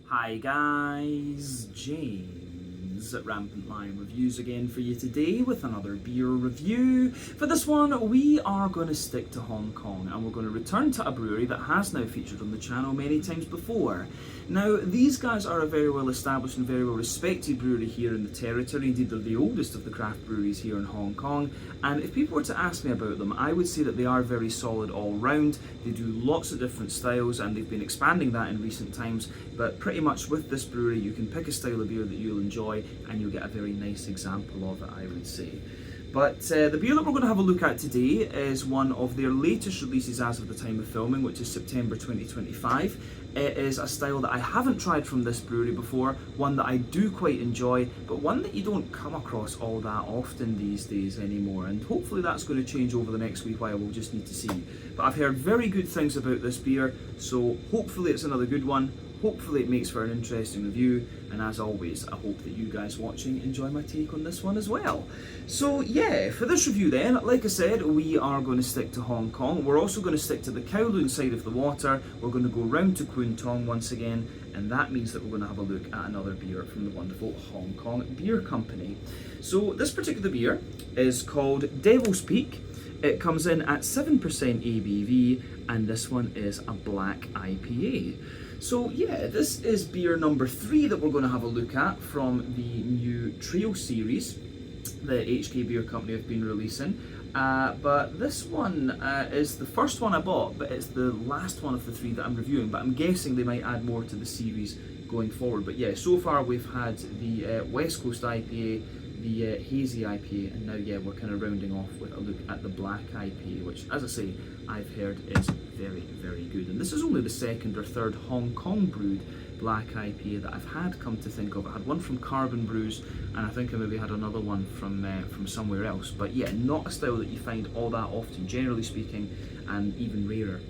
Hi guys, James at Rampant Lion Reviews again for you today with another beer review. For this one, we are going to stick to Hong Kong and we're going to return to a brewery that has now featured on the channel many times before. Now, these guys are a very well established and very well respected brewery here in the territory. Indeed, they're the oldest of the craft breweries here in Hong Kong. And if people were to ask me about them, I would say that they are very solid all round. They do lots of different styles and they've been expanding that in recent times. But pretty much with this brewery, you can pick a style of beer that you'll enjoy and you'll get a very nice example of it, I would say. But the beer that we're going to have a look at today is one of their latest releases as of the time of filming, which is September 2025. It is a style that I haven't tried from this brewery before, one that I do quite enjoy, but one that you don't come across all that often these days anymore, and hopefully that's going to change over the next wee while. We'll just need to see. But I've heard very good things about this beer, so hopefully it's another good one. Hopefully it makes for an interesting review, and as always, I hope that you guys watching enjoy my take on this one as well. So yeah, for this review then, like I said, we are going to stick to Hong Kong. We're also going to stick to the Kowloon side of the water. We're going to go round to Kwun Tong once again, and that means that we're going to have a look at another beer from the wonderful Hong Kong Beer Company. So this particular beer is called Devil's Peak. It comes in at 7% ABV, and this one is a black IPA. So yeah, this is beer number 3 that we're going to have a look at from the new Trio series that HK Beer Company have been releasing. But this one is the first one I bought, but it's the last one of the 3 that I'm reviewing. But I'm guessing they might add more to the series going forward. But yeah, so far we've had the West Coast IPA, the hazy IPA, and now yeah, we're kind of rounding off with a look at the black IPA, which, as I say, I've heard is very, very good. And this is only the second or third Hong Kong brewed black IPA that I've had, come to think of. I had one from Carbon Brews, and I think I maybe had another one from somewhere else. But yeah, not a style that you find all that often, generally speaking, and even rarer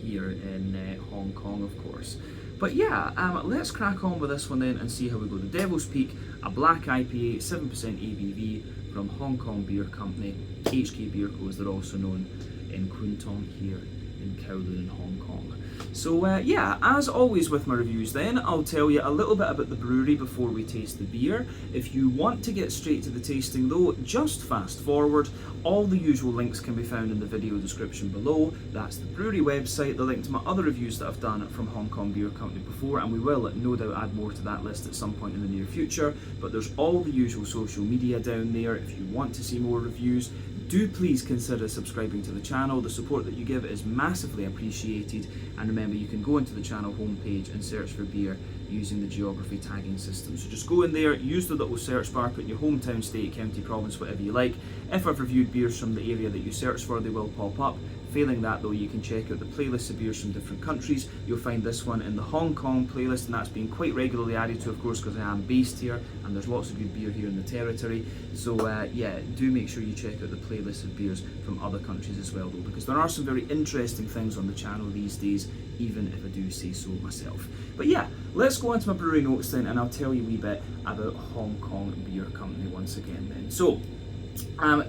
here in Hong Kong, of course. But yeah, let's crack on with this one then and see how we go. The Devil's Peak, a black IPA, 7% ABV from Hong Kong Beer Company, HK Beer Co as they're also known, in Kwun Tong here in Kowloon in Hong Kong. So yeah, as always with my reviews then, I'll tell you a little bit about the brewery before we taste the beer. If you want to get straight to the tasting though, just fast forward. All the usual links can be found in the video description below. That's the brewery website, the link to my other reviews that I've done from Hong Kong Beer Company before, and we will no doubt add more to that list at some point in the near future. But there's all the usual social media down there if you want to see more reviews. Do please consider subscribing to the channel. The support that you give is massively appreciated, and remember, you can go into the channel homepage and search for beer using the geography tagging system. So just go in there, use the little search bar, put in your hometown, state, county, province, whatever you like. If I've reviewed beers from the area that you search for, they will pop up. Failing that though, you can check out the playlist of beers from different countries. You'll find this one in the Hong Kong playlist, and that's been quite regularly added to, of course, because I am based here and there's lots of good beer here in the territory. So yeah, do make sure you check out the playlist of beers from other countries as well though, because there are some very interesting things on the channel these days, even if I do say so myself. But yeah, let's go on to my brewery notes then, and I'll tell you a wee bit about Hong Kong Beer Company once again then. So,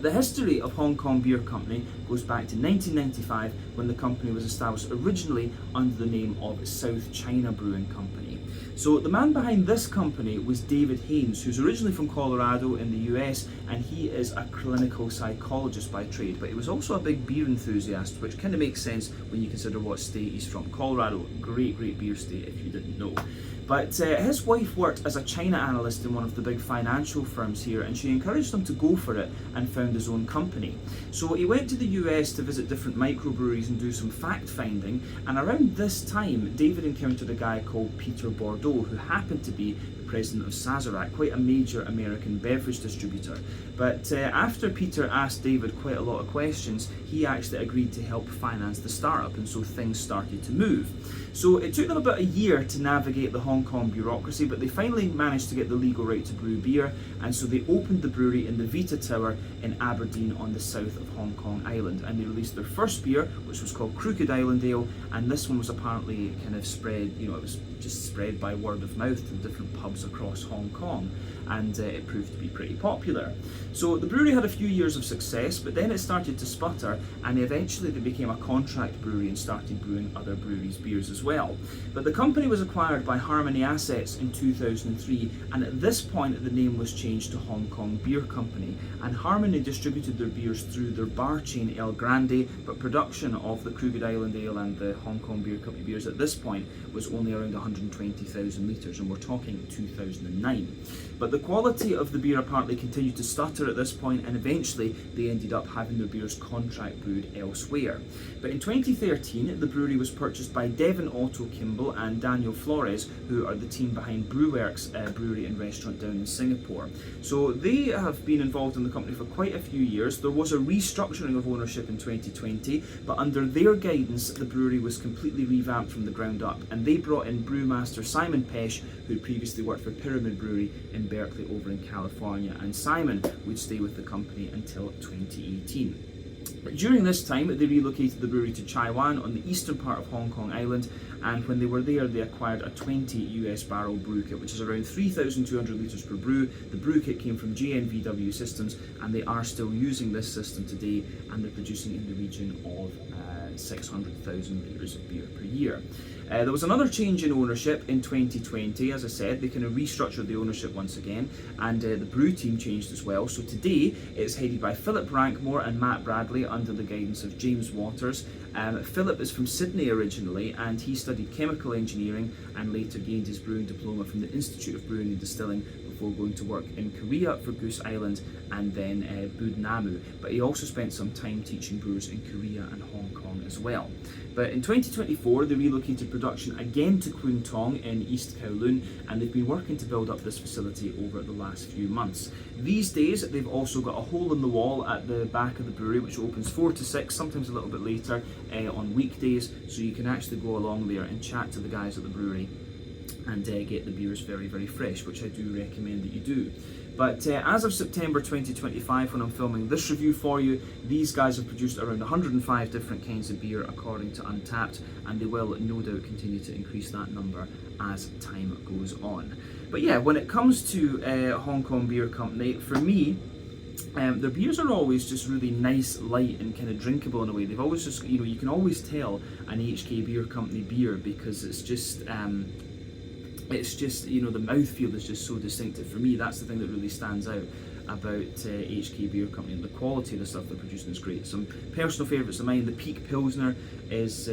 the history of Hong Kong Beer Company goes back to 1995, when the company was established originally under the name of South China Brewing Company. So the man behind this company was David Haynes, who's originally from Colorado in the US, and he is a clinical psychologist by trade, but he was also a big beer enthusiast, which kind of makes sense when you consider what state he's from. Colorado, great beer state if you didn't know. But his wife worked as a China analyst in one of the big financial firms here, and she encouraged him to go for it and found his own company. So he went to the US to visit different microbreweries and do some fact finding, and around this time David encountered a guy called Peter Bordeaux, who happened to be the president of Sazerac, quite a major American beverage distributor. But after Peter asked David quite a lot of questions, he actually agreed to help finance the startup, and so things started to move. So it took them about a year to navigate the Hong Kong bureaucracy, but they finally managed to get the legal right to brew beer, and so they opened the brewery in the Vita Tower in Aberdeen on the south of Hong Kong Island, and they released their first beer, which was called Crooked Island Ale, and this one was apparently kind of spread, you know, it was just spread by word of mouth to different pubs across Hong Kong, and it proved to be pretty popular. So the brewery had a few years of success, but then it started to sputter, and eventually they became a contract brewery and started brewing other breweries' beers as well. But the company was acquired by Harmony Assets in 2003, and at this point the name was changed to Hong Kong Beer Company, and Harmony distributed their beers through their bar chain El Grande, but production of the Kruger Island Ale and the Hong Kong Beer Company beers at this point was only around 120,000 litres, and we're talking 2009. But the quality of the beer apparently continued to stutter at this point, and eventually they ended up having their beers contract brewed elsewhere. But in 2013, the brewery was purchased by Devon Otto Kimball and Daniel Flores, who are the team behind Brewworks brewery and restaurant down in Singapore. So they have been involved in the company for quite a few years. There was a restructuring of ownership in 2020, but under their guidance, the brewery was completely revamped from the ground up, and they brought in brewmaster Simon Pesh, who previously worked for Pyramid Brewery in Berkeley over in California, and Simon would stay with the company until 2018. During this time, they relocated the brewery to Chai Wan on the eastern part of Hong Kong Island, and when they were there, they acquired a 20 US barrel brew kit, which is around 3,200 litres per brew. The brew kit came from GNVW Systems, and they are still using this system today, and they're producing in the region of 600,000 litres of beer per year. There was another change in ownership in 2020. As I said, they kind of restructured the ownership once again, and the brew team changed as well. So today it's headed by Philip Rankmore and Matt Bradley under the guidance of James Waters. Philip is from Sydney originally, and he studied chemical engineering and later gained his brewing diploma from the Institute of Brewing and Distilling before going to work in Korea for Goose Island and then Budnamu. But he also spent some time teaching brewers in Korea and Hong Kong as well. But in 2024, they relocated production again to Kwun Tong in East Kowloon, and they've been working to build up this facility over the last few months. These days, they've also got a hole in the wall at the back of the brewery, which opens 4 to 6, sometimes a little bit later, on weekdays, so you can actually go along there and chat to the guys at the brewery and get the beers very, very fresh, which I do recommend that you do. But as of September 2025, when I'm filming this review for you, these guys have produced around 105 different kinds of beer according to Untappd, and they will no doubt continue to increase that number as time goes on. But yeah, when it comes to Hong Kong Beer Company, for me, their beers are always just really nice, light, and kind of drinkable in a way. They've always just, you can always tell an HK Beer Company beer because it's just, the mouthfeel is just so distinctive. For me, that's the thing that really stands out about HK Beer Company, and the quality of the stuff they're producing is great. Some personal favourites of mine: the Peak Pilsner is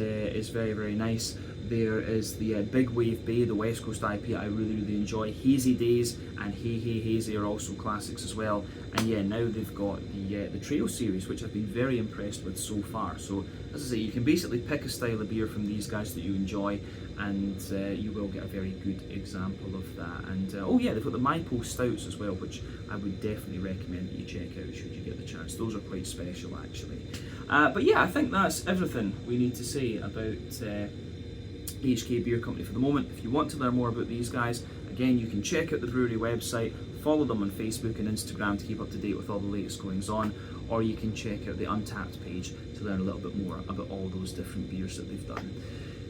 very, very nice. There is the Big Wave Bay, the West Coast IPA I really, really enjoy. Hazy Days and Hey Hey Hazy are also classics as well. And yeah, now they've got the Trail series, which I've been very impressed with so far. So as I say, you can basically pick a style of beer from these guys that you enjoy, and you will get a very good example of that. And oh yeah, they've got the Maipo Stouts as well, which I would definitely recommend that you check out should you get the chance. Those are quite special actually. But yeah, I think that's everything we need to say about HK Beer Company for the moment. If you want to learn more about these guys, again, you can check out the brewery website, follow them on Facebook and Instagram to keep up to date with all the latest goings on, or you can check out the Untappd page to learn a little bit more about all those different beers that they've done.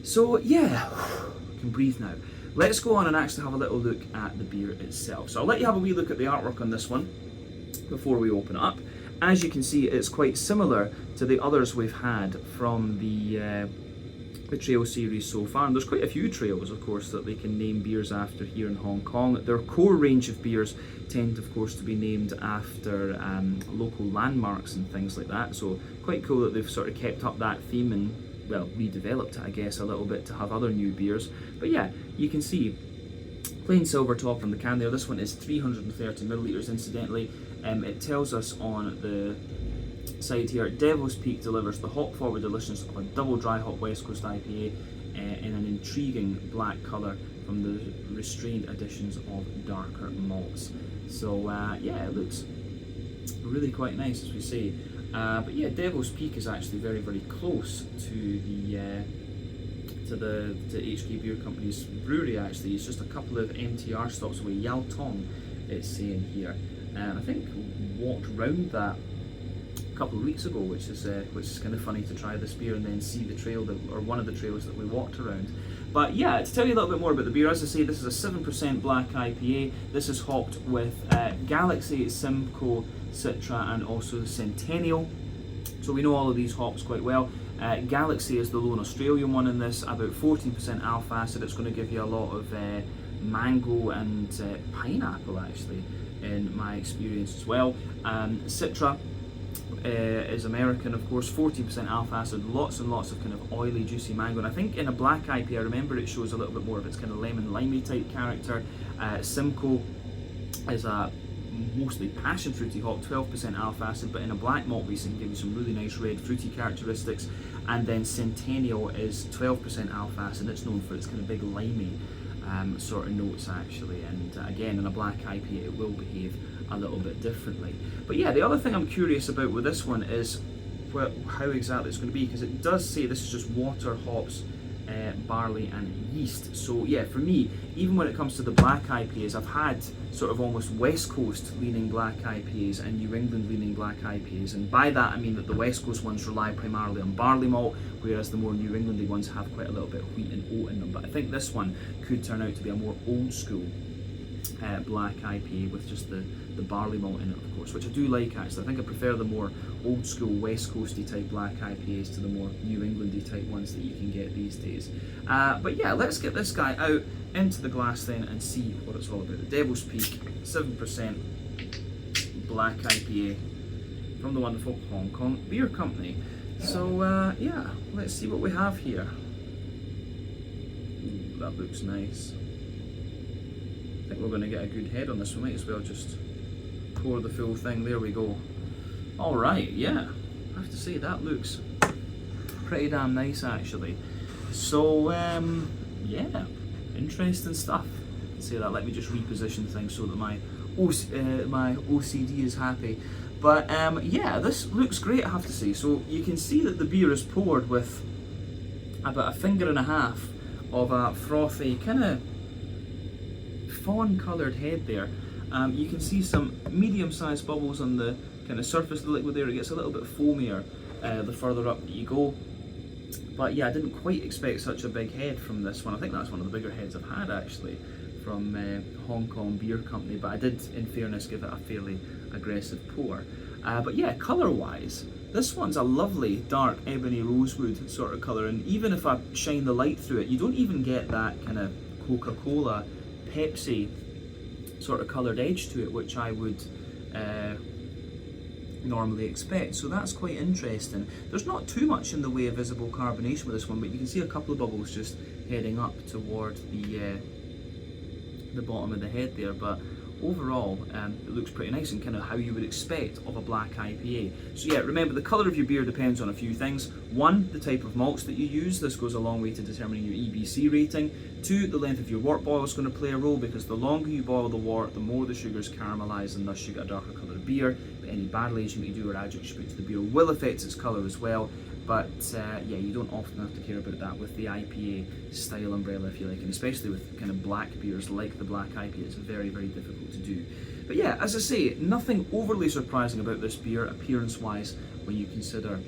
So yeah, I can breathe now. Let's go on and actually have a little look at the beer itself. So I'll let you have a wee look at the artwork on this one before we open it up. As you can see, it's quite similar to the others we've had from the Trail series so far, and there's quite a few trails, of course, that they can name beers after here in Hong Kong. Their core range of beers tend, of course, to be named after local landmarks and things like that, so quite cool that they've sort of kept up that theme and, well, redeveloped it, I guess, a little bit to have other new beers. But yeah, you can see plain silver top on the can there. This one is 330 millilitres, incidentally. It tells us on the side here, Devil's Peak delivers the hop forward deliciousness of a double dry hop West Coast IPA in an intriguing black colour from the restrained additions of darker malts. So yeah, it looks really quite nice, as we say. But yeah, Devil's Peak is actually very, very close to the HK Beer Company's brewery. Actually, it's just a couple of MTR stops away. Yal Tong, it's saying here, and I think walked round that a couple of weeks ago, which is kind of funny to try this beer and then see the trail or one of the trails that we walked around. But yeah, to tell you a little bit more about the beer, as I say, this is a 7% black IPA. This is hopped with Galaxy, Simcoe, Citra, and also Centennial. So we know all of these hops quite well. Galaxy is the lone Australian one in this, about 14% alpha acid. It's going to give you a lot of mango and pineapple actually, in my experience as well. Citra is American, of course, 14% alpha acid, lots and lots of kind of oily, juicy mango. And I think in a black IPA, I remember it shows a little bit more of its kind of lemon, limey type character. Simcoe is a mostly passion fruity hop, 12% alpha acid, but in a black malt base it can give you some really nice red fruity characteristics. And then Centennial is 12% alpha acid. It's known for its kind of big limey sort of notes actually, and again in a black IPA it will behave a little bit differently. But yeah, the other thing I'm curious about with this one is how exactly it's going to be, because it does say this is just water, hops, barley and yeast. So yeah, for me, even when it comes to the black IPAs, I've had sort of almost West Coast leaning black IPAs and New England leaning black IPAs, and by that I mean that the West Coast ones rely primarily on barley malt, whereas the more New Englandy ones have quite a little bit of wheat and oat in them. But I think this one could turn out to be a more old school black IPA with just the barley malt in it, of course, which I do like actually. I think I prefer the more old school West Coasty type black IPAs to the more New Englandy type ones that you can get these days. But yeah, let's get this guy out into the glass then and see what it's all about. The Devil's Peak, 7% black IPA from the wonderful Hong Kong Beer Company. So yeah, let's see what we have here. Ooh, that looks nice. I think we're going to get a good head on this. We might as well just pour the full thing. There we go. Alright, yeah, I have to say that looks pretty damn nice actually. So yeah, interesting stuff. Say that, let me just reposition things so that my OCD is happy. But yeah, this looks great, I have to say. So you can see that the beer is poured with about a finger and a half of a frothy kind of fawn coloured head there. You can see some medium-sized bubbles on the kind of surface of the liquid there. It gets a little bit foamier the further up that you go. But yeah, I didn't quite expect such a big head from this one. I think that's one of the bigger heads I've had actually from Hong Kong Beer Company, but I did, in fairness, give it a fairly aggressive pour. But yeah, colour-wise, this one's a lovely dark ebony rosewood sort of colour, and even if I shine the light through it, you don't even get that kind of Coca-Cola, Pepsi sort of coloured edge to it, which I would normally expect. So that's quite interesting. There's not too much in the way of visible carbonation with this one, but you can see a couple of bubbles just heading up toward the bottom of the head there. But overall, it looks pretty nice and kind of how you would expect of a black IPA. So yeah, remember the colour of your beer depends on a few things. One, the type of malts that you use. This goes a long way to determining your EBC rating. Two, the length of your wort boil is going to play a role, because the longer you boil the wort, the more the sugars caramelise, and thus you get a darker coloured beer. But any barrel aging that you do or adjuncts you put to the beer will affect its colour as well. But yeah, you don't often have to care about that with the IPA style umbrella, if you like, and especially with kind of black beers like the black IPA, it's very, very difficult to do. But yeah, as I say, nothing overly surprising about this beer appearance-wise when you consider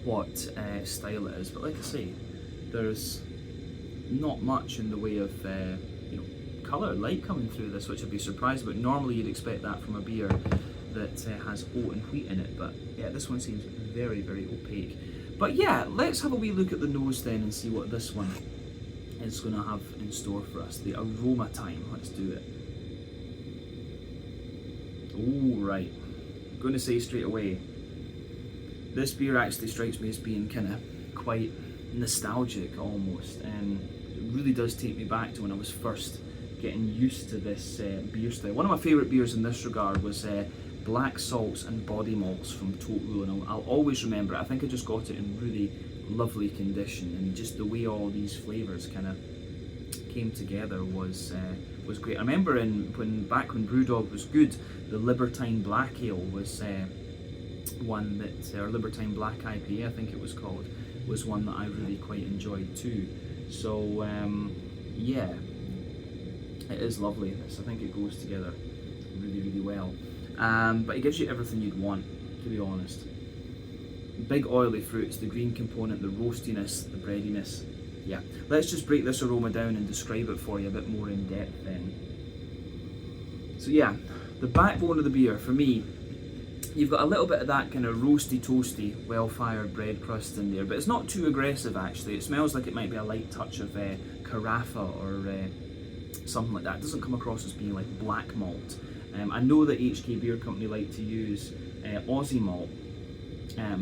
what style it is. But like I say, there's not much in the way of you know, colour, light coming through this, which I'd be surprised about. Normally you'd expect that from a beer that has oat and wheat in it, but yeah, this one seems very, very opaque. But yeah, let's have a wee look at the nose then and see what this one is going to have in store for us. The aroma time, let's do it. Oh, right. I'm going to say straight away, this beer actually strikes me as being kind of quite nostalgic almost, and it really does take me back to when I was first getting used to this beer style. One of my favourite beers in this regard was black salts and body malts from Tote Rule, and I'll always remember it. I think I just got it in really lovely condition, and just the way all these flavours kind of came together was great. I remember back when Brewdog was good, the Libertine Black Ale was one that, or Libertine Black IPA I think it was called, was one that I really quite enjoyed too. So yeah, it is lovely. This, I think it goes together really, really well. But it gives you everything you'd want, to be honest. Big oily fruits, the green component, the roastiness, the breadiness. Yeah, let's just break this aroma down and describe it for you a bit more in depth then. So yeah, the backbone of the beer for me you've got a little bit of that kind of roasty, toasty, well-fired bread crust in there, but it's not too aggressive actually. It smells like it might be a light touch of carafa or something like that. It doesn't come across as being like black malt. I know that HK Beer Company like to use Aussie malt,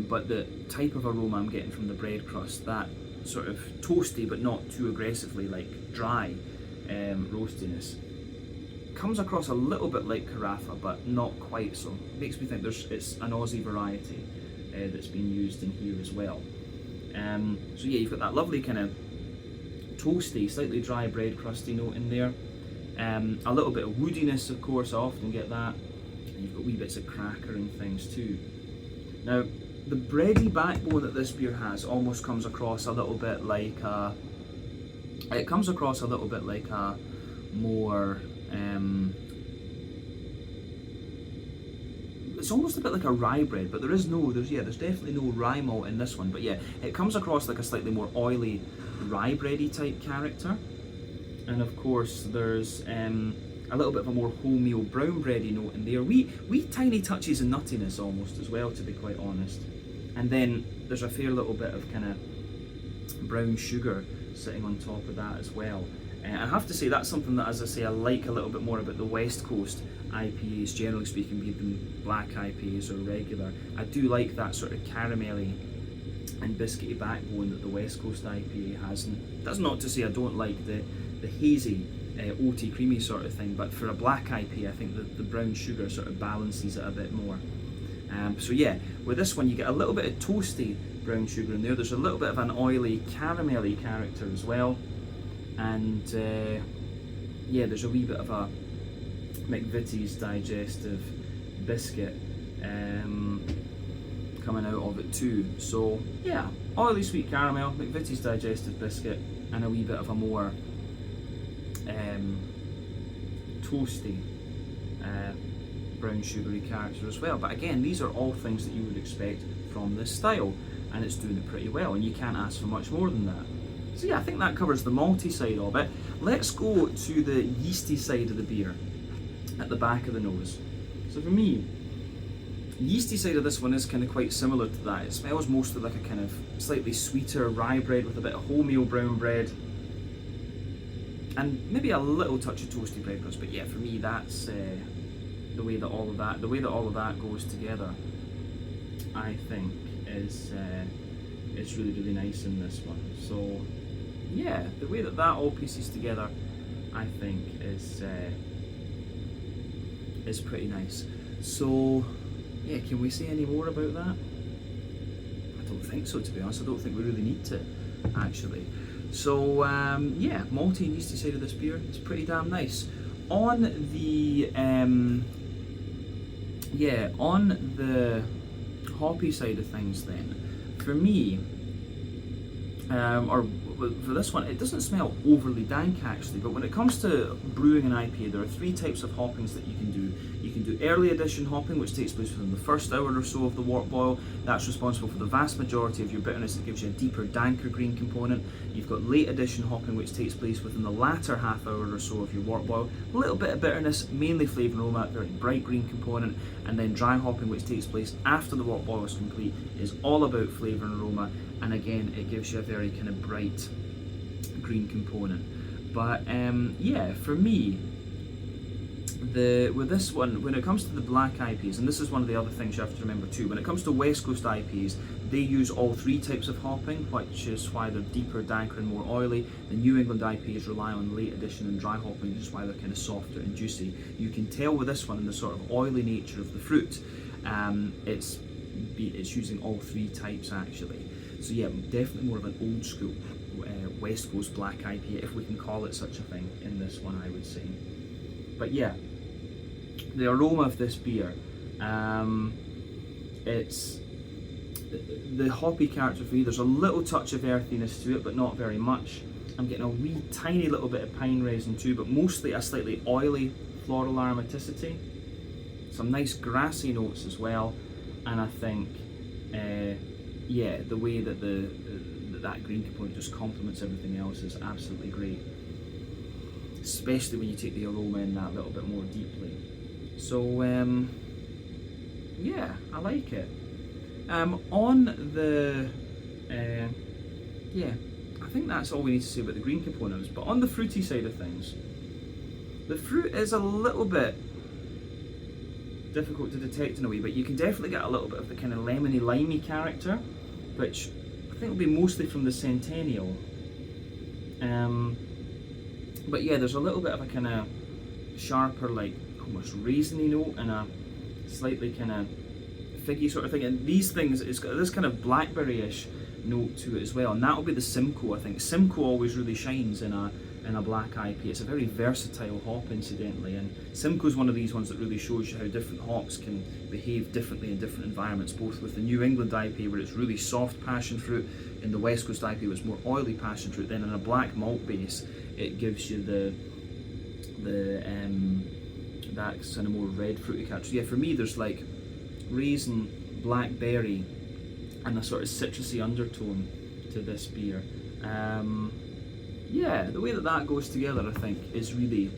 but the type of aroma I'm getting from the bread crust, that sort of toasty but not too aggressively like dry roastiness, comes across a little bit like carafa but not quite so. It makes me think it's an Aussie variety that's been used in here as well. So yeah, you've got that lovely kind of toasty, slightly dry bread crusty note in there. A little bit of woodiness, of course, I often get that. And you've got wee bits of cracker and things too. Now, the bready backbone that this beer has almost comes across a little bit like a... It comes across a little bit like a more... it's almost a bit like a rye bread, but there's definitely no rye malt in this one. But yeah, it comes across like a slightly more oily rye bready type character. And of course there's a little bit of a more wholemeal brown bready note in there. Wee tiny touches of nuttiness almost as well, to be quite honest. And then there's a fair little bit of kind of brown sugar sitting on top of that as well. I have to say that's something that, as I say, I like a little bit more about the West Coast IPAs, generally speaking, be them black IPAs or regular. I do like that sort of caramelly and biscuity backbone that the West Coast IPA has. And that's not to say I don't like the hazy, oaty, creamy sort of thing, but for a black IPA, I think the brown sugar sort of balances it a bit more. So yeah, with this one you get a little bit of toasty brown sugar in there. There's a little bit of an oily, caramelly character as well. And yeah, there's a wee bit of a McVitie's digestive biscuit coming out of it too. So yeah, oily sweet caramel, McVitie's digestive biscuit, and a wee bit of a more toasty brown sugary character as well. But again, these are all things that you would expect from this style, and it's doing it pretty well, and you can't ask for much more than that. So yeah, I think that covers the malty side of it. Let's go to the yeasty side of the beer, at the back of the nose. So for me, the yeasty side of this one is kind of quite similar to that. It smells mostly like a kind of slightly sweeter rye bread with a bit of wholemeal brown bread, and maybe a little touch of toasty bread crust. But yeah, for me, that's the way that all of that goes together, I think is really, really nice in this one. So yeah, the way that all pieces together, I think is pretty nice. So yeah, can we say any more about that? I don't think so, to be honest. I don't think we really need to, actually. So yeah, malty and yeasty side of this beer is pretty damn nice. On the on the hoppy side of things, then, for me, or for this one, it doesn't smell overly dank actually, but when it comes to brewing an IPA, there are three types of hoppings that you can do. You can do early addition hopping, which takes place within the first hour or so of the wort boil. That's responsible for the vast majority of your bitterness. It gives you a deeper, danker green component. You've got late addition hopping, which takes place within the latter half hour or so of your wort boil. A little bit of bitterness, mainly flavour and aroma, very bright green component. And then dry hopping, which takes place after the wort boil is complete, is all about flavour and aroma. And again, it gives you a very kind of bright green component. But yeah, for me, with this one, when it comes to the black IPAs, and this is one of the other things you have to remember too, when it comes to West Coast IPAs, they use all three types of hopping, which is why they're deeper, danker and more oily. The New England IPAs rely on late addition and dry hopping, which is why they're kind of softer and juicy. You can tell with this one in the sort of oily nature of the fruit, it's using all three types actually. So yeah, definitely more of an old school West Coast black IPA, if we can call it such a thing, in this one, I would say. But yeah, the aroma of this beer, it's the hoppy character for you. There's a little touch of earthiness to it, but not very much. I'm getting a wee tiny little bit of pine resin too, but mostly a slightly oily floral aromaticity. Some nice grassy notes as well, and I think yeah, the way that that green component just complements everything else is absolutely great, especially when you take the aroma in that little bit more deeply. So yeah, I like it. On the, yeah, I think that's all we need to say about the green components. But on the fruity side of things, the fruit is a little bit difficult to detect in a way, but you can definitely get a little bit of the kind of lemony, limey character, which I think will be mostly from the Centennial. But yeah, there's a little bit of a kind of sharper, like almost raisiny note and a slightly kind of figgy sort of thing. And these things, it's got this kind of blackberry-ish note to it as well, and that'll be the Simcoe. I think Simcoe always really shines in a black IPA. It's a very versatile hop, incidentally, and Simcoe's one of these ones that really shows you how different hops can behave differently in different environments, both with the New England IPA where it's really soft passion fruit, in the West Coast IPA where it's more oily passion fruit, then in a black malt base it gives you that kind of more red fruity character. So yeah, for me there's like raisin, blackberry, and a sort of citrusy undertone to this beer. Yeah, the way that goes together, I think, is really,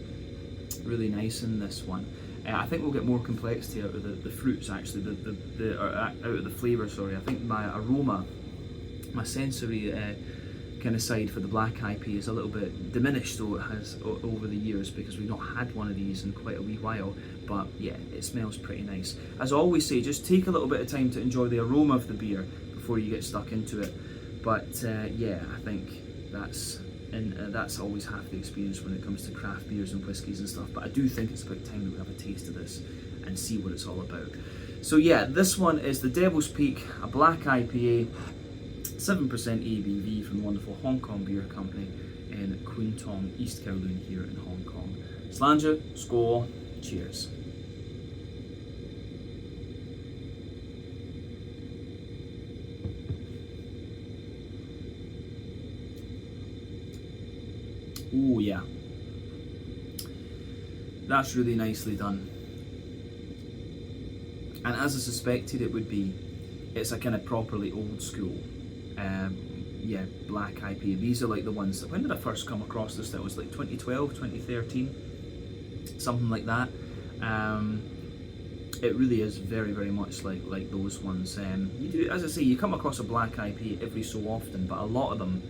really nice in this one. I think we'll get more complexity out of the fruits, actually, out of the flavour, sorry. I think my aroma, my sensory kind of side for the black IPA is a little bit diminished, though it has over the years, because we've not had one of these in quite a wee while. But yeah, it smells pretty nice. As I always say, just take a little bit of time to enjoy the aroma of the beer before you get stuck into it. But yeah, I think that's always half the experience when it comes to craft beers and whiskies and stuff. But I do think it's about time that we have a taste of this and see what it's all about. So yeah, this one is the Devil's Peak, a black IPA, 7% ABV from the wonderful Hong Kong Beer Company in Kwun Tong, East Kowloon here in Hong Kong. Slàinte, skål, cheers. Oh yeah, that's really nicely done. And as I suspected it would be, it's a kind of properly old school, yeah, black IPA. These are like the ones that, when did I first come across this? That was like 2012, 2013, something like that. It really is very, very much like those ones. You do, as I say, you come across a black IPA every so often, but a lot of them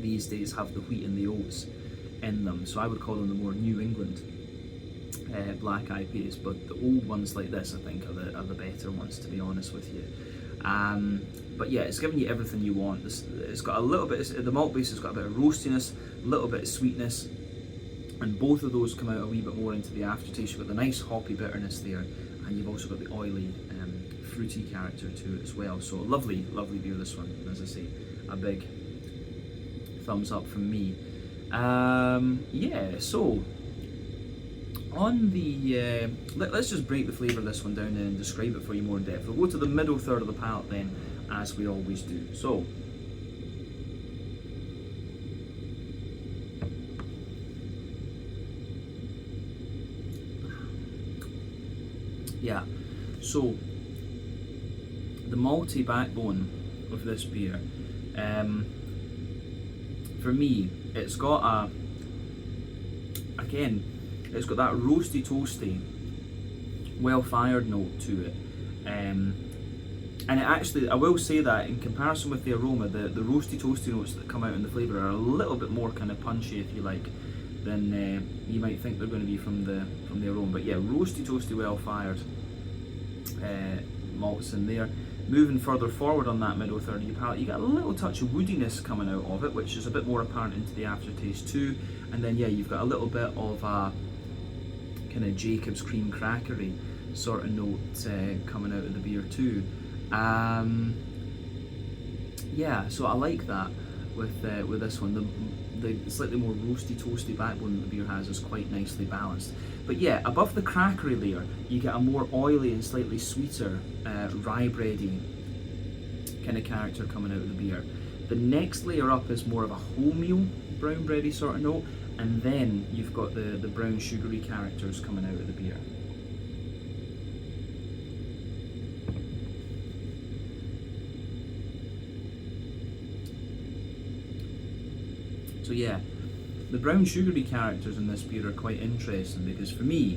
these days have the wheat and the oats in them, so I would call them the more New England black IPAs. But the old ones like this, I think, are the better ones, to be honest with you. But yeah, it's giving you everything you want. It's got a little bit, the malt base has got a bit of roastiness, a little bit of sweetness, and both of those come out a wee bit more into the aftertaste. You've got the nice hoppy bitterness there, and you've also got the oily, fruity character to it as well. So lovely, lovely beer, this one. As I say, a big thumbs up from me. Yeah, so on the let's just break the flavour of this one down and describe it for you more in depth. We'll go to the middle third of the palate then, as we always do. So yeah, so the malty backbone of this beer, for me, it's got it's got that roasty, toasty, well-fired note to it. And it actually, I will say that in comparison with the aroma, the roasty, toasty notes that come out in the flavour are a little bit more kind of punchy, if you like, than you might think they're going to be from the aroma. But yeah, roasty, toasty, well-fired malts in there. Moving further forward on that middle third of your palate, you get a little touch of woodiness coming out of it, which is a bit more apparent into the aftertaste too. And then yeah, you've got a little bit of a kind of Jacob's cream crackery sort of note coming out of the beer too. Yeah, so I like that with this one. The slightly more roasty, toasty backbone that the beer has is quite nicely balanced. But yeah, above the crackery layer, you get a more oily and slightly sweeter rye bready kind of character coming out of the beer. The next layer up is more of a wholemeal brown bready sort of note, and then you've got the brown sugary characters coming out of the beer. So yeah, the brown sugary characters in this beer are quite interesting, because for me,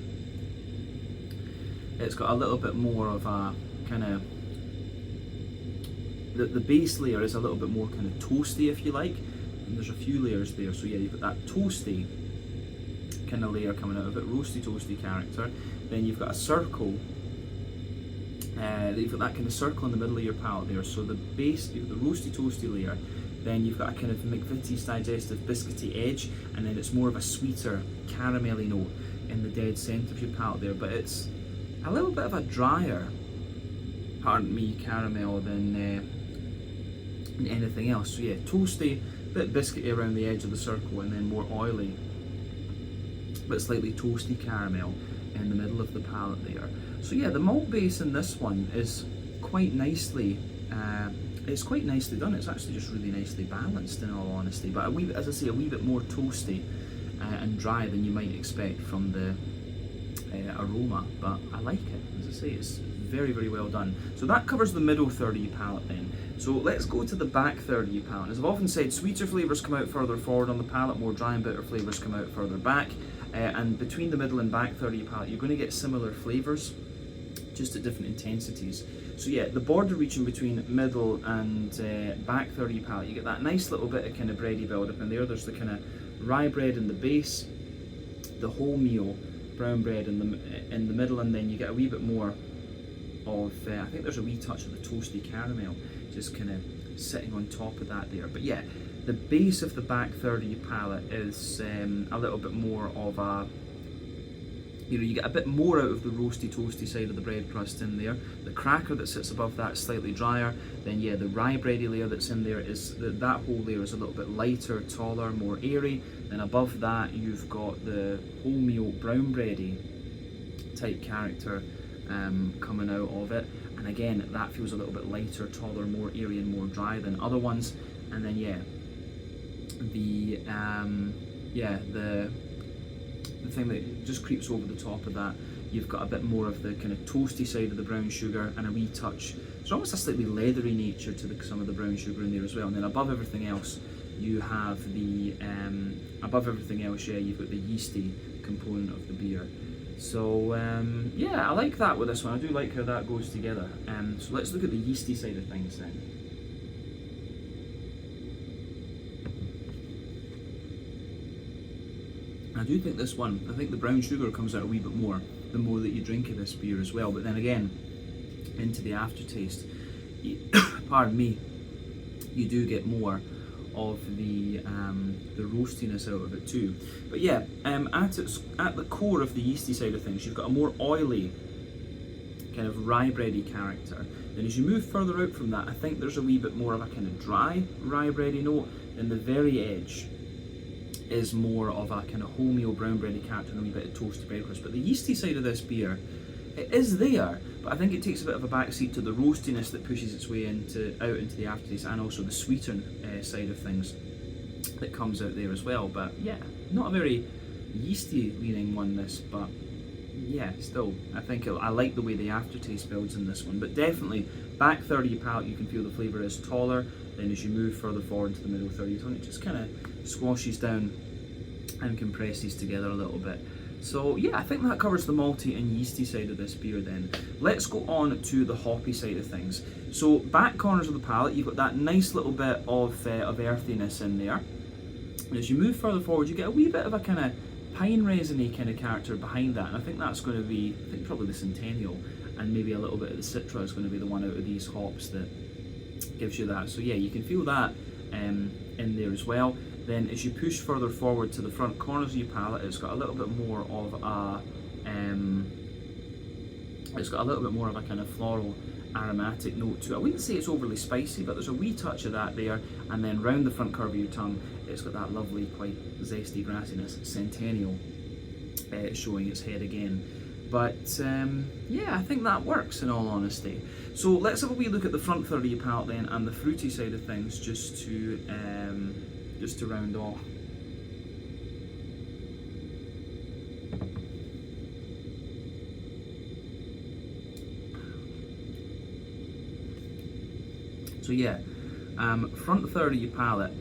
it's got a little bit more of a kind of, the base layer is a little bit more kind of toasty, if you like, and there's a few layers there. So yeah, you've got that toasty kind of layer coming out of it, roasty toasty character. Then you've got a circle, you've got that kind of circle in the middle of your palette there. So the base, you've got the roasty toasty layer, then you've got a kind of McVitie's Digestive biscuity edge, and then it's more of a sweeter caramelly note in the dead centre of your palette there, but it's a little bit of a drier, pardon me, caramel than anything else. So yeah, toasty, bit biscuity around the edge of the circle, and then more oily but slightly toasty caramel in the middle of the palette there. So yeah, the malt base in this one is quite nicely it's quite nicely done. It's actually just really nicely balanced, in all honesty, but a wee bit, as I say, a wee bit more toasty and dry than you might expect from the aroma, but I like it. As I say, it's very, very well done. So that covers the middle third of your palette then. So let's go to the back third of your palette. As I've often said, sweeter flavours come out further forward on the palette, more dry and bitter flavours come out further back. And between the middle and back third of your palette, you're going to get similar flavours, just at different intensities. So yeah, the border region between middle and back third of your palette, you get that nice little bit of kind of bready build up in there. There's the kind of rye bread in the base, the wholemeal brown bread in the middle, and then you get a wee bit more of, I think there's a wee touch of the toasty caramel just kind of sitting on top of that there. But yeah, the base of the back third of your palette is a little bit more of a, you get a bit more out of the roasty toasty side of the bread crust in there. The cracker that sits above that is slightly drier. Then yeah, the rye bready layer that's in there is, that whole layer is a little bit lighter, taller, more airy. Then above that you've got the wholemeal brown bready type character coming out of it. And again, that feels a little bit lighter, taller, more airy and more dry than other ones. And then yeah, the thing that just creeps over the top of that, you've got a bit more of the kind of toasty side of the brown sugar and a wee touch. There's almost a slightly leathery nature to some of the brown sugar in there as well. And then above everything else, you have the you've got the yeasty component of the beer. So yeah, I like that with this one. I do like how that goes together. So let's look at the yeasty side of things then. I do think this one, I think the brown sugar comes out a wee bit more the more that you drink of this beer as well. But then again, into the aftertaste, pardon me, you do get more of the roastiness out of it too. But yeah, at the core of the yeasty side of things, you've got a more oily kind of rye bready character. Then as you move further out from that, I think there's a wee bit more of a kind of dry rye bready note. Then the very edge is more of a kind of wholemeal brown bready character and a wee bit of toasted bread crust. But the yeasty side of this beer, it is there, but I think it takes a bit of a backseat to the roastiness that pushes its way out into the aftertaste, and also the sweeter side of things that comes out there as well. But yeah, not a very yeasty leaning one, this, but yeah, still, I think I like the way the aftertaste builds in this one. But definitely, back third of your palate, you can feel the flavour is taller. Then as you move further forward to the middle third of your tongue, it just kind of squashes down and compresses together a little bit. So yeah, I think that covers the malty and yeasty side of this beer then. Let's go on to the hoppy side of things. So back corners of the palate, you've got that nice little bit of earthiness in there. And as you move further forward, you get a wee bit of a kind of pine resiny kind of character behind that, and I think that's going to be, I think probably the Centennial, and maybe a little bit of the Citra is going to be the one out of these hops that gives you that. So yeah, you can feel that in there as well. Then as you push further forward to the front corners of your palate, it's got a little bit more of a kind of floral aromatic note to it. I wouldn't say it's overly spicy, but there's a wee touch of that there. And then round the front curve of your tongue, it's got that lovely, quite zesty grassiness, Centennial showing its head again. But yeah, I think that works in all honesty. So let's have a wee look at the front third of your palate then, and the fruity side of things, just to round off. So yeah, front third of your palate,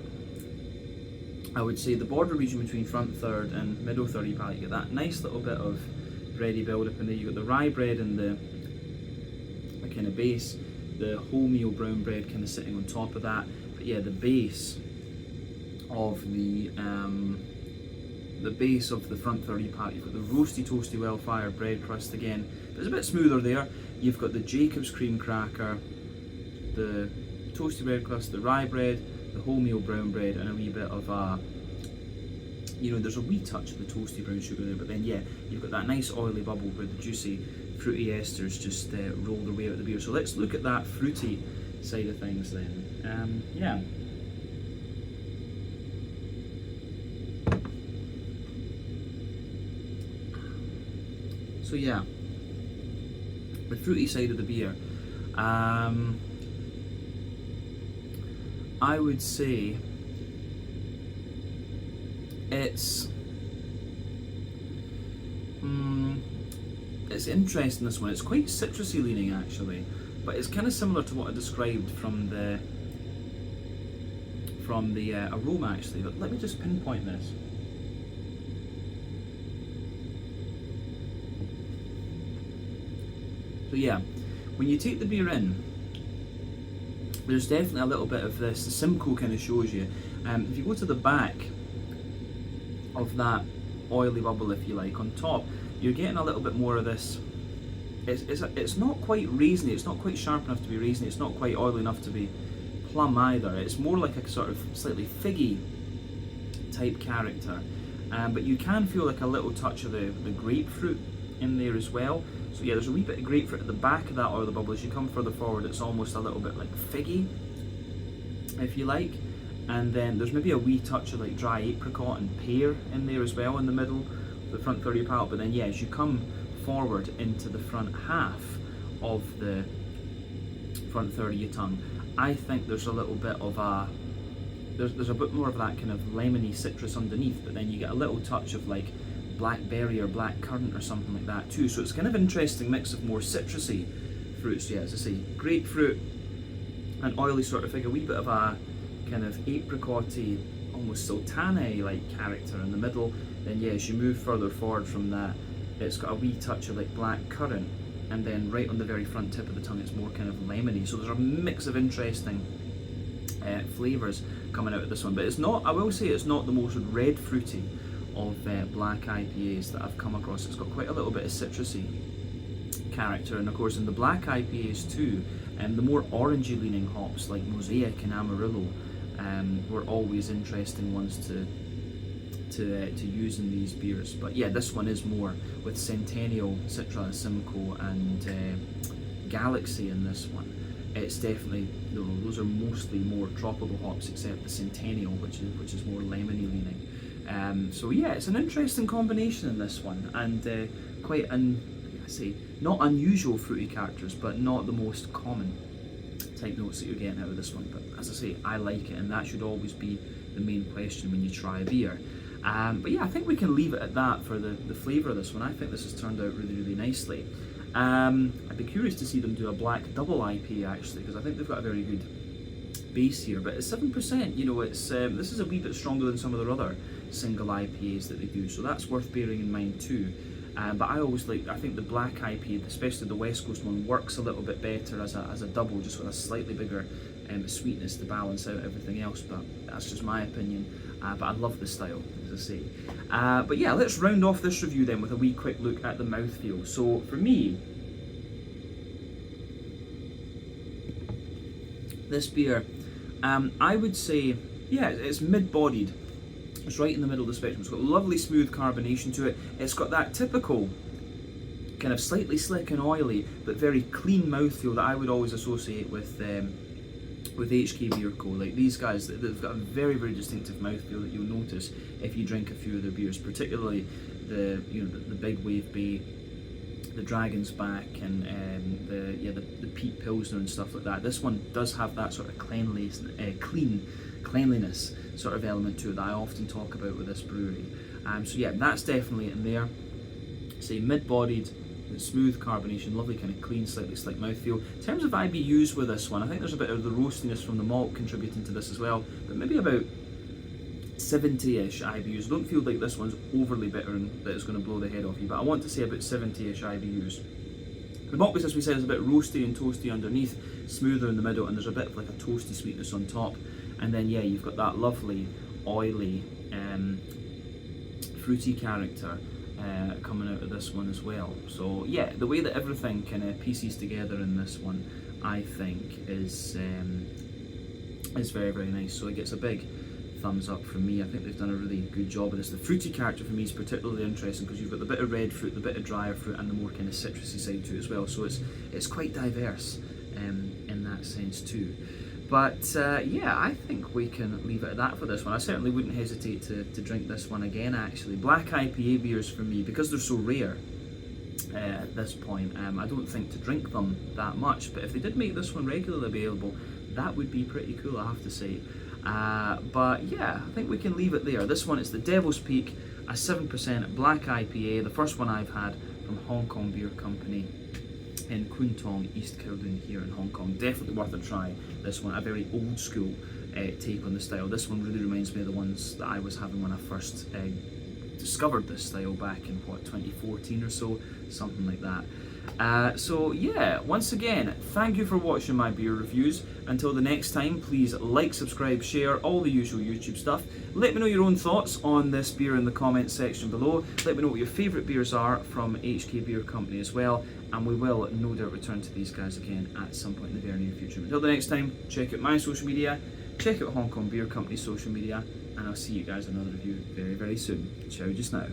I would say the border region between front third and middle third of your palate, you get that nice little bit of bready build up in there. You've got the rye bread and the kind of base, the wholemeal brown bread kind of sitting on top of that. But yeah, the base of the front 30 part, you've got the roasty, toasty, well-fired bread crust again. But it's a bit smoother there. You've got the Jacob's cream cracker, the toasty bread crust, the rye bread, the wholemeal brown bread, and a wee bit of there's a wee touch of the toasty brown sugar there, but then yeah, you've got that nice oily bubble where the juicy fruity esters just roll their way out of the beer. So let's look at that fruity side of things then. Yeah. So yeah, the fruity side of the beer, I would say it's interesting, this one. It's quite citrusy leaning actually, but it's kind of similar to what I described from the aroma actually. But let me just pinpoint this. So yeah, when you take the beer in, there's definitely a little bit of this. The Simcoe kind of shows you. If you go to the back of that oily bubble, if you like, on top, you're getting a little bit more of this. It's not quite raisiny. It's not quite sharp enough to be raisiny. It's not quite oily enough to be plum either. It's more like a sort of slightly figgy type character. But you can feel like a little touch of the grapefruit in there as well. So yeah, there's a wee bit of grapefruit at the back of that oily bubble. As you come further forward, it's almost a little bit like figgy, if you like. And then there's maybe a wee touch of like dry apricot and pear in there as well in the middle of the front 30 palate. But then yeah, as you come forward into the front half of the front 30 tongue, I think there's a little bit of there's a bit more of that kind of lemony citrus underneath, but then you get a little touch of like blackberry or black currant or something like that too. So it's kind of interesting mix of more citrusy fruits. Yeah, as I say, grapefruit and oily sort of thing, a wee bit of a kind of apricot-y, almost sultana like character in the middle. Then yeah, as you move further forward from that, it's got a wee touch of like black currant, and then right on the very front tip of the tongue, it's more kind of lemony. So there's a mix of interesting flavours coming out of this one. But it's not, I will say, it's not the most red fruity of black IPAs that I've come across. It's got quite a little bit of citrusy character, and of course in the black IPAs too, the more orangey leaning hops like Mosaic and Amarillo were always interesting ones to use in these beers. But yeah, this one is more with Centennial, Citra, Simcoe and Galaxy in this one. It's definitely, those are mostly more tropical hops, except the Centennial, which is more lemony leaning. So yeah, it's an interesting combination in this one, and quite not unusual fruity characters, but not the most common type notes that you're getting out of this one. But as I say, I like it, and that should always be the main question when you try a beer. But yeah, I think we can leave it at that for the flavour of this one. I think this has turned out really, really nicely. I'd be curious to see them do a black double IPA actually, because I think they've got a very good base here. But it's 7%, it's this is a wee bit stronger than some of their other single IPAs that they do, so that's worth bearing in mind too. But I think the black IPA, especially the West Coast one, works a little bit better as a double, just with a slightly bigger sweetness to balance out everything else. But that's just my opinion. But I love the style, as I say. But yeah, let's round off this review then with a wee quick look at the mouthfeel. So for me, this beer, I would say, yeah, it's mid-bodied. It's right in the middle of the spectrum. It's got lovely smooth carbonation to it. It's got that typical kind of slightly slick and oily, but very clean mouthfeel that I would always associate with HK Beer Co. Like these guys, they've got a very, very distinctive mouthfeel that you'll notice if you drink a few of their beers, particularly the Big Wave Bay, the Dragon's Back, and the Peat Pilsner and stuff like that. This one does have that sort of cleanliness sort of element to it that I often talk about with this brewery. So yeah, that's definitely in there. Say mid-bodied, smooth carbonation, lovely kind of clean, slightly slick mouthfeel. In terms of IBUs with this one, I think there's a bit of the roastiness from the malt contributing to this as well, but maybe about 70-ish IBUs. Don't feel like this one's overly bitter and that it's going to blow the head off you, but I want to say about 70-ish IBUs. The maltbase, as we said, is a bit roasty and toasty underneath, smoother in the middle, and there's a bit of like a toasty sweetness on top. And then yeah, you've got that lovely, oily, fruity character coming out of this one as well. So yeah, the way that everything kind of pieces together in this one, I think, is very, very nice. So it gets a big thumbs up from me. I think they've done a really good job of this. The fruity character for me is particularly interesting because you've got the bit of red fruit, the bit of drier fruit, and the more kind of citrusy side to it as well. So it's quite diverse in that sense too. But yeah, I think we can leave it at that for this one. I certainly wouldn't hesitate to drink this one again, actually. Black IPA beers for me, because they're so rare at this point, I don't think to drink them that much. But if they did make this one regularly available, that would be pretty cool, I have to say. But yeah, I think we can leave it there. This one is the Devil's Peak, a 7% black IPA, the first one I've had from Hong Kong Beer Company in Kwun Tong, East Kowloon here in Hong Kong. Definitely worth a try, this one. A very old school take on the style. This one really reminds me of the ones that I was having when I first discovered this style back in, what, 2014 or so, something like that. So yeah, once again, thank you for watching my beer reviews. Until the next time, please like, subscribe, share, all the usual YouTube stuff. Let me know your own thoughts on this beer in the comments section below. Let me know what your favourite beers are from HK Beer Company as well, and we will no doubt return to these guys again at some point in the very near future. Until the next time, check out my social media, check out Hong Kong Beer Company's social media, and I'll see you guys in another review very, very soon. Ciao just now.